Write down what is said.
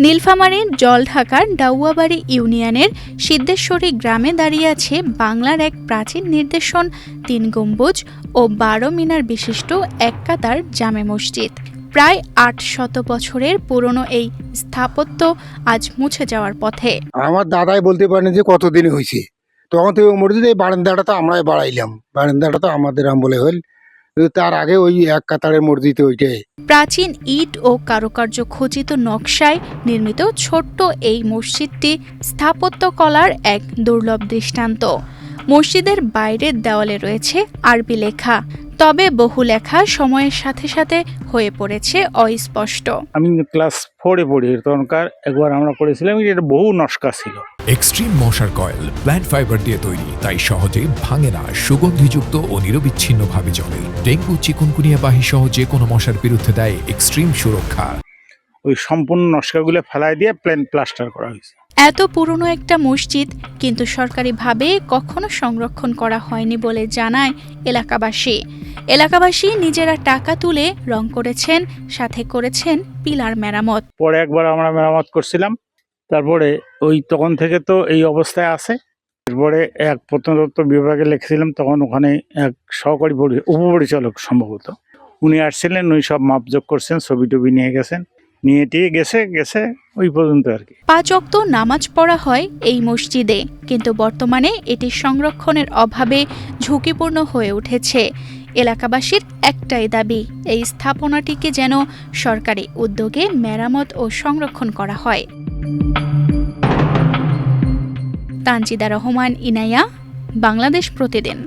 নীলফামারীর জলঢাকার ডাউয়াবাড়ি ইউনিয়নের সিদ্ধেশ্বরী গ্রামে দাঁড়িয়ে আছে বাংলার এক প্রাচীন নিদর্শন ৩ গম্বুজ ও ১২ মিনার বিশিষ্ট এক কাতার জামে মসজিদ। প্রায় ৮০০ বছরের পুরনো এই স্থাপত্য আজ মুছে যাওয়ার পথে। আমার দাদাই বলতে পারেন যে কতদিন হয়েছে, তখন তো মসজিদে এই বারান্দাটা তো আমরাই বাড়াইলাম, বারান্দাটা তো আমাদের আমলে হল, তার আগে ওই এক কাতারের মসজিদ ওইটাই। প্রাচীন ইট ও কারুকার্য খচিত নকশায় নির্মিত ছোট্ট এই মসজিদটি স্থাপত্যকলার এক দুর্লভ দৃষ্টান্ত। মসজিদের বাইরের দেওয়ালে রয়েছে আরবি লেখা, তবে বহু লেখা সময়ের সাথে সাথে হয়ে পড়েছে অস্পষ্ট। আমি ক্লাস 4-এ পড়ি, তখনকার একবার আমরা করেছিলাম, এটা বহু নস্কা ছিল। এক্সট্রিম মশার কয়েল প্ল্যান্ট ফাইবার দিয়ে তৈরি, তাই সহজে ভাঙে না, সুগন্ধিযুক্ত ও নিরবিচ্ছিন্নভাবে জ্বলে। ডেঙ্গু, চিকুনগুনিয়া বাহি সহ যে কোনো মশার বিরুদ্ধে দেয় এক্সট্রিম সুরক্ষা। ওই সম্পূর্ণ নস্কাগুলো ফেলাই দিয়ে প্লেন প্লাস্টার করা হয়েছে। এত পুরনো একটা মসজিদ কিন্তু সরকারিভাবে কখনো সংরক্ষণ করা হয়নি বলে জানায় এলাকাবাসী নিজেরা টাকা তুলে রং করেছেন, সাথে করেছেন পিলার মেরামত। পরে একবার আমরা মেরামত করছিলাম, তারপরে ওই তখন থেকে তো এই অবস্থায় আছে। এরপরে এক প্রত্নতত্ত্ব বিভাগে লিখেছিলাম, তখন ওখানে এক সহকারী উপপরিচালক সম্ভবত উনি আসছিলেন, উনি সব মাপজোক করছেন, ছবি টবি নিয়ে গেছেন, নিয়ে টিয়ে গেছে ওই পর্যন্ত আর কি। ৫ ওয়াক্ত নামাজ পড়া হয় এই মসজিদে, কিন্তু বর্তমানে এটি সংরক্ষণের অভাবে ঝুঁকিপূর্ণ হয়ে উঠেছে। এলাকাবাসীর একটাই দাবি, এই স্থাপনাটিকে যেন সরকারি উদ্যোগে মেরামত ও সংরক্ষণ করা হয়। তানজিদা রহমান, ইনায়া, বাংলাদেশ প্রতিদিন।